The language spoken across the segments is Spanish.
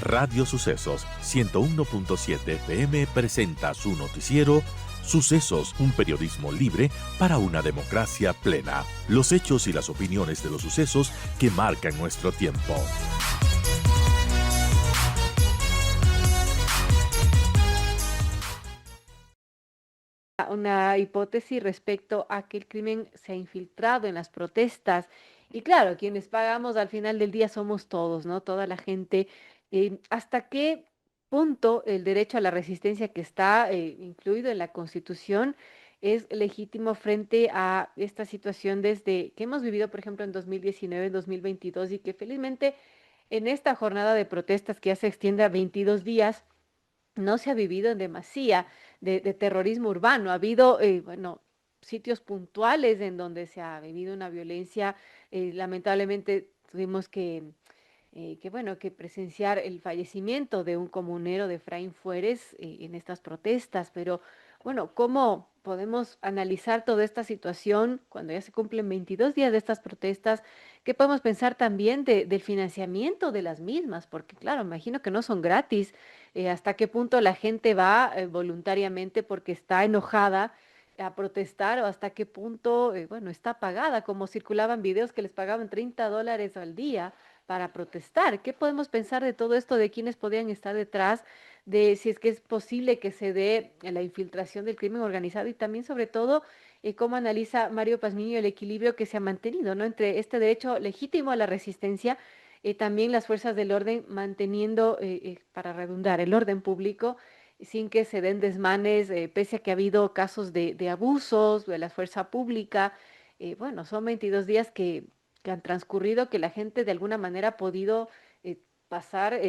Radio Sucesos 101.7 FM presenta su noticiero Sucesos, un periodismo libre para una democracia plena. Los hechos y las opiniones de los sucesos que marcan nuestro tiempo. Una hipótesis respecto a que el crimen se ha infiltrado en las protestas. Y claro, quienes pagamos al final del día somos todos, ¿no? Toda la gente. ¿Hasta qué punto el derecho a la resistencia que está incluido en la Constitución es legítimo frente a esta situación desde que hemos vivido, por ejemplo, en 2019, 2022 y que felizmente en esta jornada de protestas que ya se extiende a 22 días? No se ha vivido en demasía de terrorismo urbano. Ha habido, bueno, sitios puntuales en donde se ha vivido una violencia. Lamentablemente tuvimos bueno, que presenciar el fallecimiento de un comunero de Efraín Fueres en estas protestas. Pero bueno, ¿cómo podemos analizar toda esta situación cuando ya se cumplen 22 días de estas protestas? ¿Qué podemos pensar también del financiamiento de las mismas? Porque claro, imagino que no son gratis. ¿Hasta qué punto la gente va voluntariamente porque está enojada a protestar o hasta qué punto, bueno, está pagada? Como circulaban videos que les pagaban $30 al día para protestar. ¿Qué podemos pensar de todo esto, de quiénes podrían estar detrás, de si es que es posible que se dé la infiltración del crimen organizado y también sobre todo cómo analiza Mario Pazmiño el equilibrio que se ha mantenido, ¿no? Entre este derecho legítimo a la resistencia, también las fuerzas del orden manteniendo, para redundar, el orden público sin que se den desmanes, pese a que ha habido casos de abusos de la fuerza pública. Bueno, son 22 días que han transcurrido, que la gente de alguna manera ha podido pasar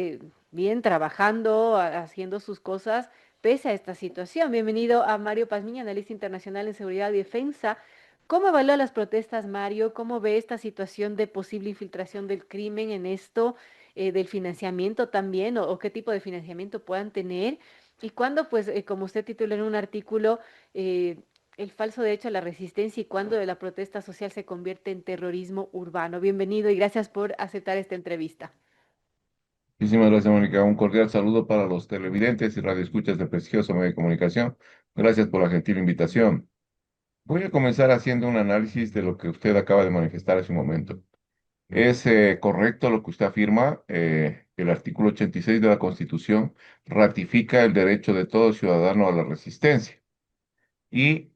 bien trabajando, haciendo sus cosas, pese a esta situación. Bienvenido a Mario Pazmiña, analista internacional en seguridad y defensa. ¿Cómo evalúa las protestas, Mario? ¿Cómo ve esta situación de posible infiltración del crimen en esto, del financiamiento también, o qué tipo de financiamiento puedan tener? Y cuándo, pues, como usted tituló en un artículo, el falso derecho a la resistencia y cuándo la protesta social se convierte en terrorismo urbano. Bienvenido y gracias por aceptar esta entrevista. Muchísimas gracias, Mónica. Un cordial saludo para los televidentes y radioescuchas de prestigioso medio de comunicación. Gracias por la gentil invitación. Voy a comenzar haciendo un análisis de lo que usted acaba de manifestar hace un momento. ¿Es correcto lo que usted afirma? El artículo 86 de la Constitución ratifica el derecho de todo ciudadano a la resistencia y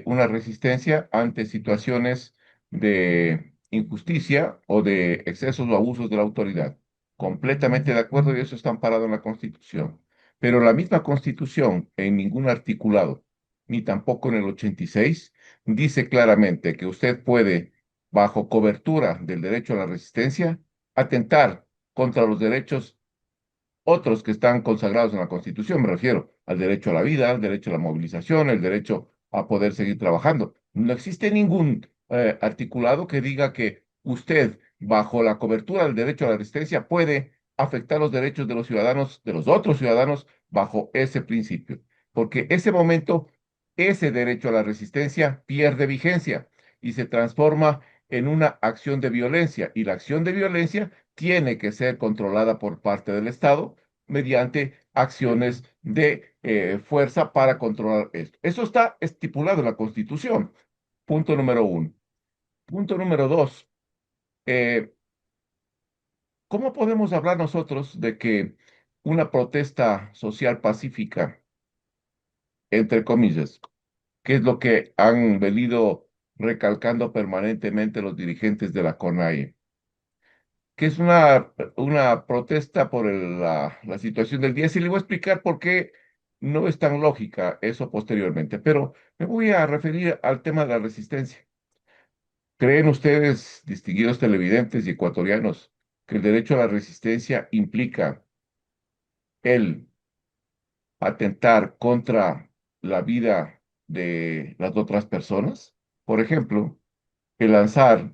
una resistencia ante situaciones de injusticia o de excesos o abusos de la autoridad. Completamente de acuerdo y eso está amparado en la Constitución. Pero la misma Constitución, en ningún articulado, ni tampoco en el 86, dice claramente que usted puede, bajo cobertura del derecho a la resistencia, atentar contra los derechos otros que están consagrados en la Constitución. Me refiero al derecho a la vida, al derecho a la movilización, el derecho a poder seguir trabajando. No existe ningún articulado que diga que usted, bajo la cobertura del derecho a la resistencia, puede afectar los derechos de los ciudadanos, de los otros ciudadanos, bajo ese principio. Porque ese momento, ese derecho a la resistencia pierde vigencia y se transforma en una acción de violencia. Y la acción de violencia tiene que ser controlada por parte del Estado mediante acciones de fuerza para controlar esto. Eso está estipulado en la Constitución. Punto número uno. Punto número dos. eh, ¿Cómo podemos hablar nosotros de que una protesta social pacífica, entre comillas, que es lo que han venido recalcando permanentemente los dirigentes de la CONAIE, que es una protesta por la situación del día? Sí, le voy a explicar por qué no es tan lógica eso posteriormente, pero me voy a referir al tema de la resistencia. ¿Creen ustedes, distinguidos televidentes y ecuatorianos, que el derecho a la resistencia implica el atentar contra la vida de las otras personas? Por ejemplo, el lanzar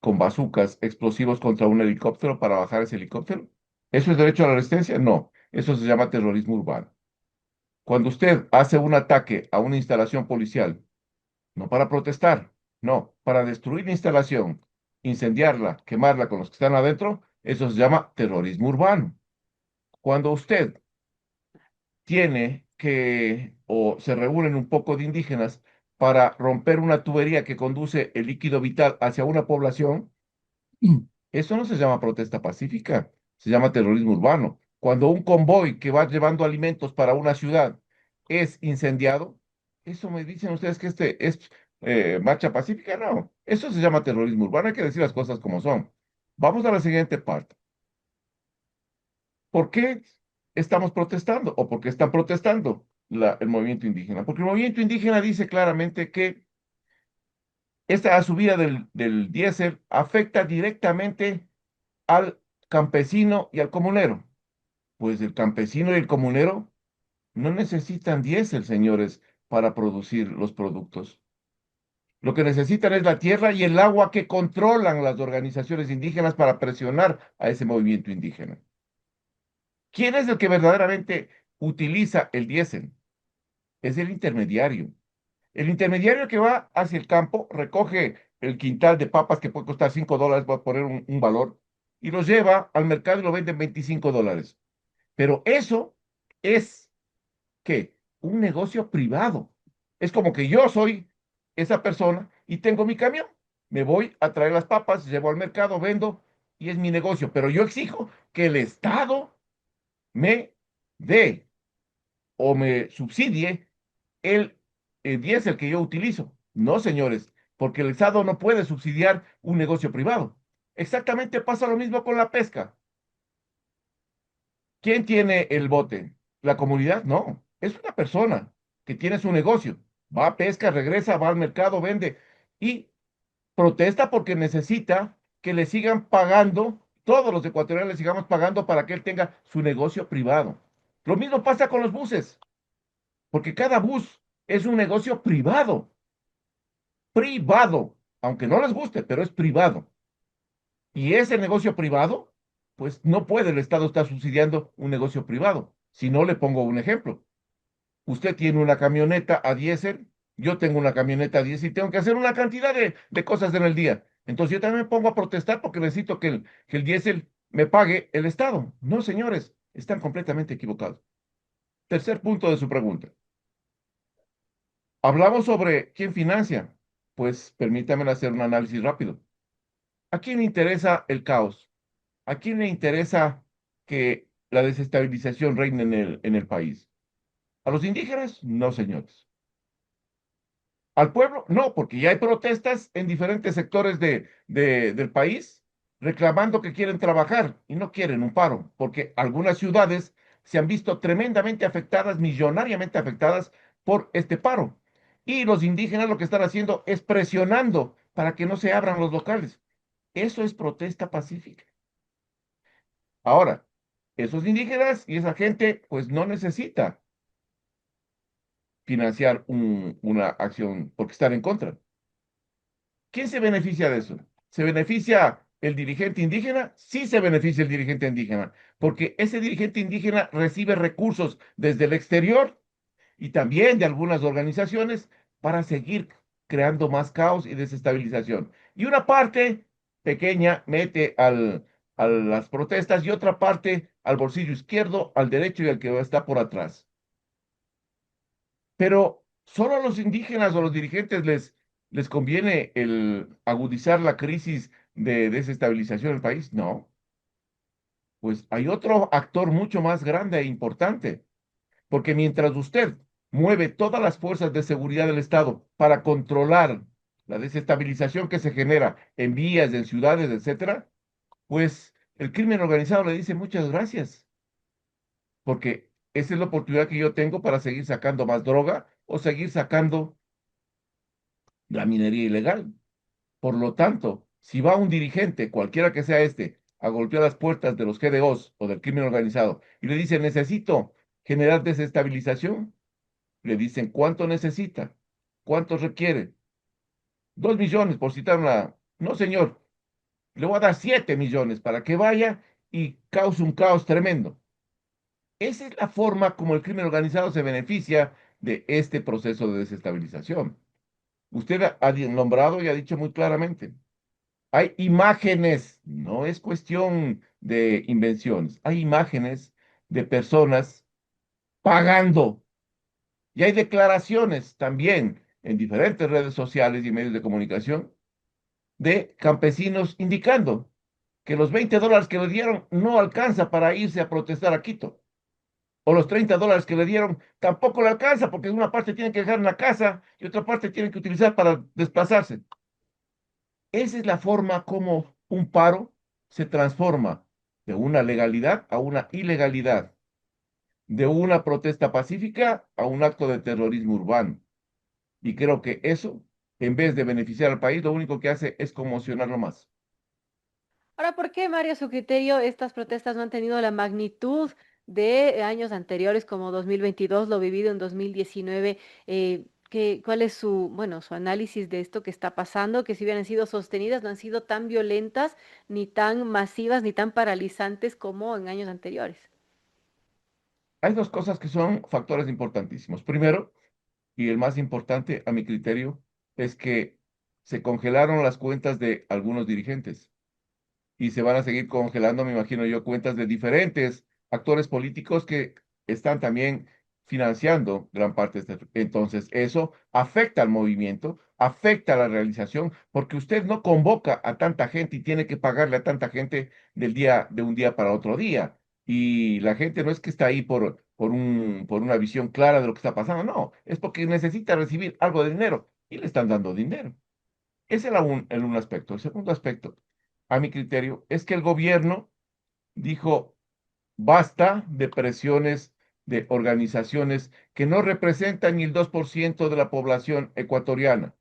con bazucas explosivos contra un helicóptero para bajar ese helicóptero. ¿Eso es derecho a la resistencia? No, eso se llama terrorismo urbano. Cuando usted hace un ataque a una instalación policial, no para protestar, no, para destruir la instalación, incendiarla, quemarla con los que están adentro, eso se llama terrorismo urbano. Cuando usted tiene que, o se reúnen un poco de indígenas para romper una tubería que conduce el líquido vital hacia una población, eso no se llama protesta pacífica, se llama terrorismo urbano. Cuando un convoy que va llevando alimentos para una ciudad es incendiado, eso me dicen ustedes que este es marcha pacífica, no. Eso se llama terrorismo urbano, hay que decir las cosas como son. Vamos a la siguiente parte. ¿Por qué estamos protestando o por qué están protestando el movimiento indígena? Porque el movimiento indígena dice claramente que esta subida del diésel afecta directamente al campesino y al comunero. Pues el campesino y el comunero no necesitan diésel, señores, para producir los productos. Lo que necesitan es la tierra y el agua que controlan las organizaciones indígenas para presionar a ese movimiento indígena. ¿Quién es el que verdaderamente utiliza el diésel? Es el intermediario. El intermediario que va hacia el campo recoge el quintal de papas que puede costar $5, voy a poner un valor, y lo lleva al mercado y lo vende en $25. Pero eso es, ¿qué? Un negocio privado. Es como que yo soy esa persona y tengo mi camión. Me voy a traer las papas, llevo al mercado, vendo y es mi negocio. Pero yo exijo que el Estado me dé o me subsidie el, diésel que yo utilizo. No, señores, porque el Estado no puede subsidiar un negocio privado. Exactamente pasa lo mismo con la pesca. ¿Quién tiene el bote? ¿La comunidad? No, es una persona que tiene su negocio. Va a pesca, regresa, va al mercado, vende y protesta porque necesita que le sigan pagando, todos los ecuatorianos le sigamos pagando para que él tenga su negocio privado. Lo mismo pasa con los buses, porque cada bus es un negocio privado, privado, aunque no les guste, pero es privado. Y ese negocio privado, pues no puede el Estado estar subsidiando un negocio privado. Si no, le pongo un ejemplo. Usted tiene una camioneta a diésel, yo tengo una camioneta a diésel y tengo que hacer una cantidad de cosas en el día. Entonces yo también me pongo a protestar porque necesito que el diésel me pague el Estado. No, señores, están completamente equivocados. Tercer punto de su pregunta. Hablamos sobre quién financia. Pues permítame hacer un análisis rápido. ¿A quién le interesa el caos? ¿A quién le interesa que la desestabilización reine en el país? ¿A los indígenas? No, señores. ¿Al pueblo? No, porque ya hay protestas en diferentes sectores del país reclamando que quieren trabajar y no quieren un paro, porque algunas ciudades se han visto tremendamente afectadas, millonariamente afectadas por este paro. Y los indígenas lo que están haciendo es presionando para que no se abran los locales. Eso es protesta pacífica. Ahora, esos indígenas y esa gente pues no necesita financiar una acción porque están en contra. ¿Quién se beneficia de eso? ¿Se beneficia el dirigente indígena? Sí se beneficia el dirigente indígena, porque ese dirigente indígena recibe recursos desde el exterior y también de algunas organizaciones para seguir creando más caos y desestabilización. Y una parte pequeña mete a las protestas y otra parte al bolsillo izquierdo, al derecho y al que está por atrás. Pero solo a los indígenas o a los dirigentes les conviene el agudizar la crisis de desestabilización del país. No, pues hay otro actor mucho más grande e importante, porque mientras usted mueve todas las fuerzas de seguridad del Estado para controlar la desestabilización que se genera en vías, en ciudades, etcétera, pues el crimen organizado le dice muchas gracias, porque esa es la oportunidad que yo tengo para seguir sacando más droga o seguir sacando la minería ilegal. Por lo tanto, si va un dirigente, cualquiera que sea este, a golpear las puertas de los GDOs o del crimen organizado y le dice, necesito generar desestabilización, le dicen, ¿cuánto necesita? ¿Cuánto requiere? 2 millones, por citar una. No, señor, le voy a dar 7 millones para que vaya y cause un caos tremendo. Esa es la forma como el crimen organizado se beneficia de este proceso de desestabilización. Usted ha nombrado y ha dicho muy claramente, hay imágenes, no es cuestión de invenciones, hay imágenes de personas pagando. Y hay declaraciones también en diferentes redes sociales y medios de comunicación de campesinos indicando que los $20 que le dieron no alcanza para irse a protestar a Quito. O los $30 que le dieron tampoco le alcanza porque una parte tienen que dejar en la casa y otra parte tienen que utilizar para desplazarse. Esa es la forma como un paro se transforma de una legalidad a una ilegalidad, de una protesta pacífica a un acto de terrorismo urbano. Y creo que eso, en vez de beneficiar al país, lo único que hace es conmocionarlo más. Ahora, ¿por qué, Mario, a su criterio, estas protestas no han tenido la magnitud de años anteriores como 2022, lo vivido en 2019? ¿Cuál es su, bueno, su análisis de esto que está pasando? Que si hubieran sido sostenidas, no han sido tan violentas, ni tan masivas, ni tan paralizantes como en años anteriores. Hay dos cosas que son factores importantísimos. Primero, y el más importante a mi criterio, es que se congelaron las cuentas de algunos dirigentes y se van a seguir congelando, me imagino yo, cuentas de diferentes actores políticos que están también financiando gran parte de este. Entonces, eso afecta al movimiento, afecta a la realización, porque usted no convoca a tanta gente y tiene que pagarle a tanta gente de un día para otro día. Y la gente no es que está ahí por una visión clara de lo que está pasando, no, es porque necesita recibir algo de dinero y le están dando dinero. Ese era un aspecto. El segundo aspecto, a mi criterio, es que el gobierno dijo, basta de presiones de organizaciones que no representan ni el 2% de la población ecuatoriana.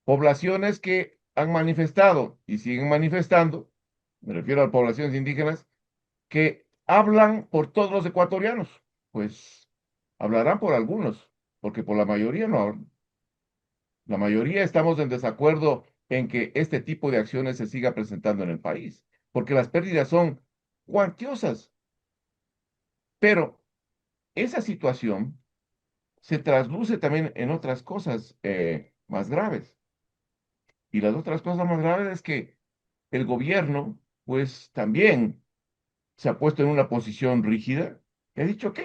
Poblaciones que han manifestado y siguen manifestando, me refiero a poblaciones indígenas, que hablan por todos los ecuatorianos. Pues hablarán por algunos, porque por la mayoría no hablan. La mayoría estamos en desacuerdo en que este tipo de acciones se siga presentando en el país, porque las pérdidas son cuantiosas. Pero esa situación se trasluce también en otras cosas más graves. Y las otras cosas más graves es que el gobierno, pues también se ha puesto en una posición rígida y ha dicho, ok,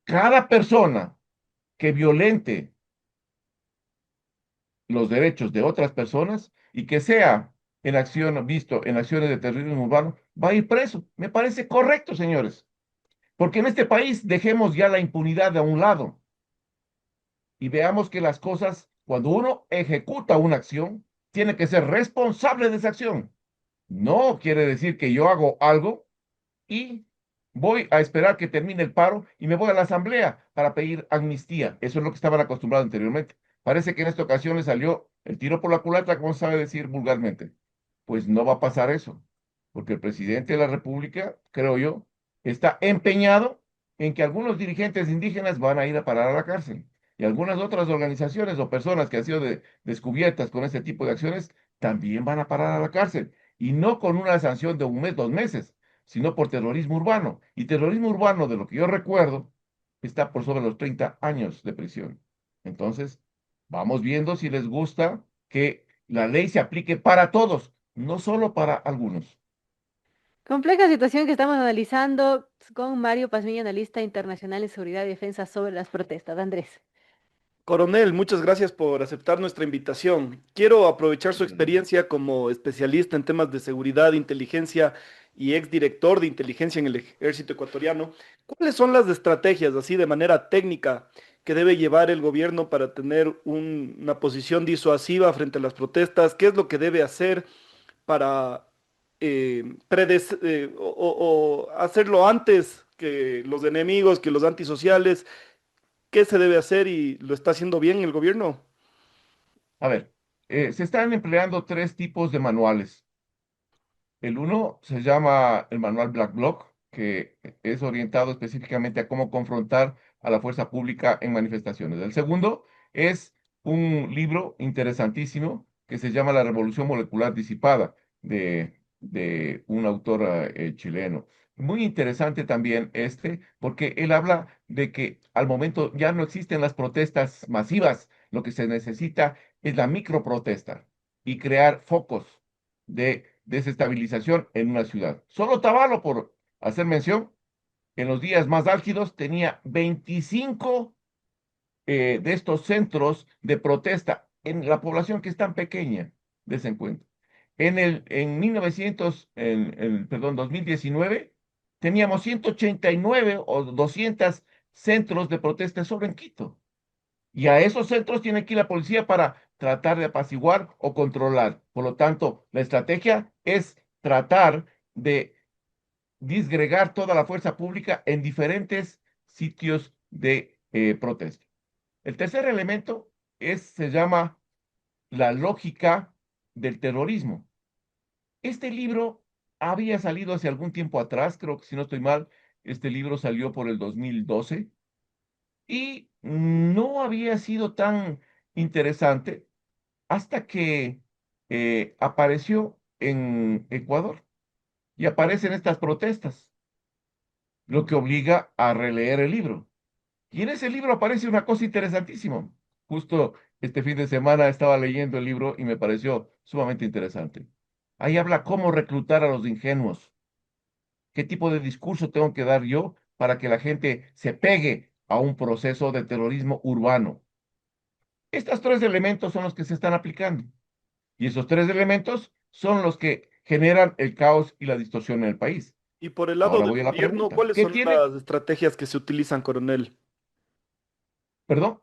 cada persona que violente los derechos de otras personas y que sea en acción, visto en acciones de terrorismo urbano, va a ir preso. Me parece correcto, señores, porque en este país dejemos ya la impunidad de un lado y veamos que las cosas, cuando uno ejecuta una acción, tiene que ser responsable de esa acción. No quiere decir que yo hago algo y voy a esperar que termine el paro y me voy a la asamblea para pedir amnistía. Eso es lo que estaban acostumbrados anteriormente. Parece que en esta ocasión le salió el tiro por la culata, como se sabe decir vulgarmente. Pues no va a pasar eso, porque el presidente de la República, creo yo, está empeñado en que algunos dirigentes indígenas van a ir a parar a la cárcel. Y algunas otras organizaciones o personas que han sido descubiertas con este tipo de acciones también van a parar a la cárcel. Y no con una sanción de un mes, 2 meses, sino por terrorismo urbano. Y terrorismo urbano, de lo que yo recuerdo, está por sobre los 30 años de prisión. Entonces, vamos viendo si les gusta que la ley se aplique para todos, no solo para algunos. Compleja situación que estamos analizando con Mario Pazmiño, analista internacional en seguridad y defensa sobre las protestas. Andrés. Coronel, muchas gracias por aceptar nuestra invitación. Quiero aprovechar su Mm. experiencia como especialista en temas de seguridad, inteligencia y exdirector de inteligencia en el ejército ecuatoriano. ¿Cuáles son las estrategias, así de manera técnica, que debe llevar el gobierno para tener una posición disuasiva frente a las protestas? ¿Qué es lo que debe hacer para o hacerlo antes que los enemigos, que los antisociales? ¿Qué se debe hacer y lo está haciendo bien el gobierno? A ver, se están empleando tres tipos de manuales. El uno se llama el manual Black Bloc, que es orientado específicamente a cómo confrontar a la fuerza pública en manifestaciones. El segundo es un libro interesantísimo que se llama La Revolución Molecular Disipada, de un autor chileno. Muy interesante también este, porque él habla de que al momento ya no existen las protestas masivas, lo que se necesita es la microprotesta y crear focos de desestabilización en una ciudad. Solo Tabalo, por hacer mención, en los días más álgidos, tenía 25 de estos centros de protesta en la población que es tan pequeña de ese encuentro. En 1900, perdón, 2019, teníamos 189 o 200 centros de protesta solo en Quito. Y a esos centros tiene que ir la policía para tratar de apaciguar o controlar. Por lo tanto, la estrategia es tratar de disgregar toda la fuerza pública en diferentes sitios de protesta. El tercer elemento se llama la lógica del terrorismo. Este libro había salido hace algún tiempo atrás, creo que si no estoy mal, este libro salió por el 2012 y no había sido tan interesante hasta que apareció en Ecuador y aparecen estas protestas, lo que obliga a releer el libro. Y en ese libro aparece una cosa interesantísima. Justo este fin de semana estaba leyendo el libro y me pareció sumamente interesante. Ahí habla cómo reclutar a los ingenuos, qué tipo de discurso tengo que dar yo para que la gente se pegue a un proceso de terrorismo urbano. Estos tres elementos son los que se están aplicando. Y esos tres elementos son los que generan el caos y la distorsión en el país. Y por el lado Ahora del voy a la gobierno, pregunta. ¿cuáles ¿Qué son tiene? las estrategias que se utilizan, coronel? Perdón,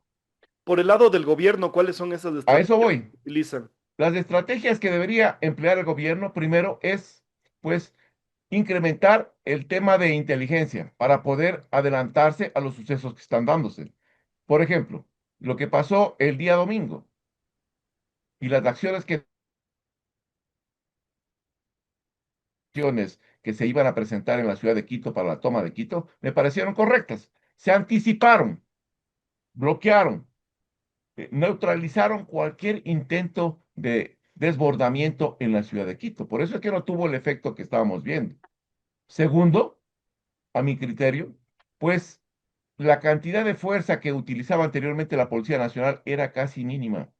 Por el lado del gobierno, ¿cuáles son esas a eso estrategias que voy. se utilizan? Las estrategias que debería emplear el gobierno primero es, pues, incrementar el tema de inteligencia para poder adelantarse a los sucesos que están dándose. Por ejemplo, lo que pasó el día domingo y las acciones que se iban a presentar en la ciudad de Quito para la toma de Quito me parecieron correctas. Se anticiparon, bloquearon, neutralizaron cualquier intento de desbordamiento en la ciudad de Quito. Por eso es que no tuvo el efecto que estábamos viendo. Segundo, a mi criterio, pues la cantidad de fuerza que utilizaba anteriormente la Policía Nacional era casi mínima.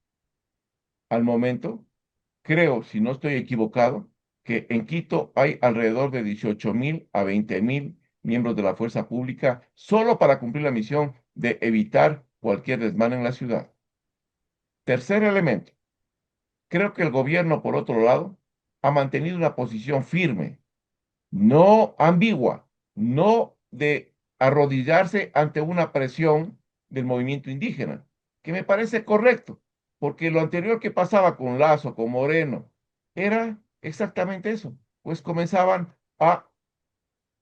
Al momento, creo, si no estoy equivocado, que en Quito hay alrededor de 18.000 a 20.000 miembros de la fuerza pública solo para cumplir la misión de evitar cualquier desmán en la ciudad. Tercer elemento, creo que el gobierno, por otro lado, ha mantenido una posición firme, no ambigua, no de arrodillarse ante una presión del movimiento indígena, que me parece correcto, porque lo anterior que pasaba con Lazo, con Moreno, era exactamente eso, pues comenzaban a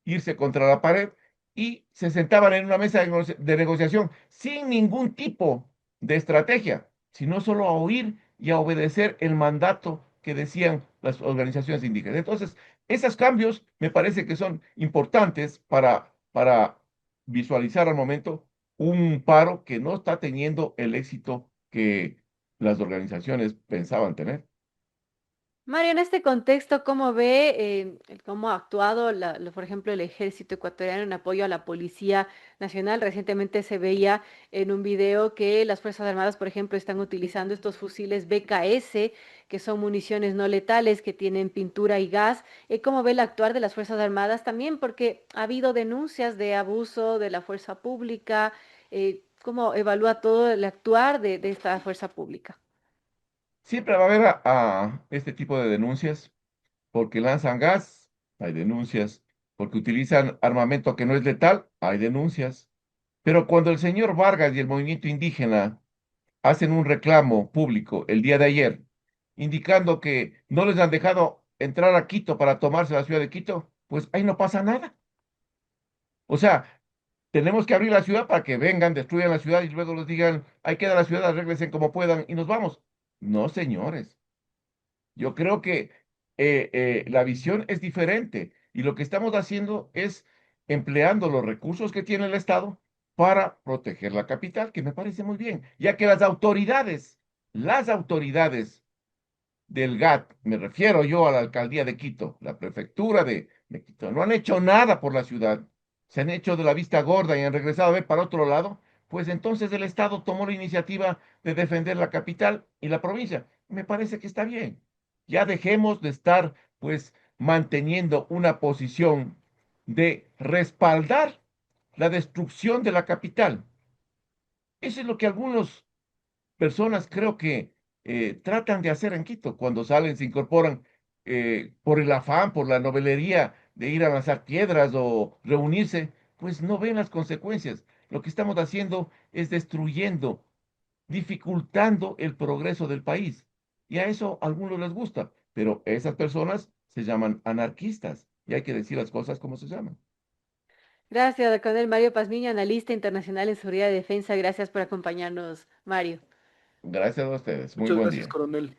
irse contra la pared y se sentaban en una mesa de negociación sin ningún tipo de estrategia, sino solo a oír y a obedecer el mandato que decían las organizaciones indígenas. Entonces, esos cambios me parece que son importantes para visualizar al momento un paro que no está teniendo el éxito que las organizaciones pensaban tener. Mario, en este contexto, ¿cómo ve cómo ha actuado, por ejemplo, el ejército ecuatoriano en apoyo a la Policía Nacional? Recientemente se veía en un video que las Fuerzas Armadas, por ejemplo, están utilizando estos fusiles BKS, que son municiones no letales, que tienen pintura y gas. ¿Cómo ve el actuar de las Fuerzas Armadas también? Porque ha habido denuncias de abuso de la fuerza pública. ¿Cómo evalúa todo el actuar de esta fuerza pública? Siempre va a haber a este tipo de denuncias porque lanzan gas, hay denuncias, porque utilizan armamento que no es letal, hay denuncias. Pero cuando el señor Vargas y el movimiento indígena hacen un reclamo público el día de ayer, indicando que no les han dejado entrar a Quito para tomarse la ciudad de Quito, pues ahí no pasa nada. O sea, tenemos que abrir la ciudad para que vengan, destruyan la ciudad y luego les digan, ahí queda la ciudad, arréglesen como puedan y nos vamos. No, señores. Yo creo que la visión es diferente y lo que estamos haciendo es empleando los recursos que tiene el Estado para proteger la capital, que me parece muy bien, ya que las autoridades del GAT, me refiero yo a la alcaldía de Quito, la prefectura de Quito, no han hecho nada por la ciudad, se han hecho de la vista gorda y han regresado a ver para otro lado, pues entonces el Estado tomó la iniciativa de defender la capital y la provincia. Me parece que está bien. Ya dejemos de estar, pues, manteniendo una posición de respaldar la destrucción de la capital. Eso es lo que algunas personas creo que tratan de hacer en Quito. Cuando salen, se incorporan por el afán, por la novelería de ir a lanzar piedras o reunirse, pues no ven las consecuencias. Lo que estamos haciendo es destruyendo, dificultando el progreso del país. Y a eso a algunos les gusta, pero esas personas se llaman anarquistas y hay que decir las cosas como se llaman. Gracias, coronel Mario Pazmiño, analista internacional en seguridad y defensa. Gracias por acompañarnos, Mario. Gracias a ustedes. Muy Muchas buen gracias, día. coronel.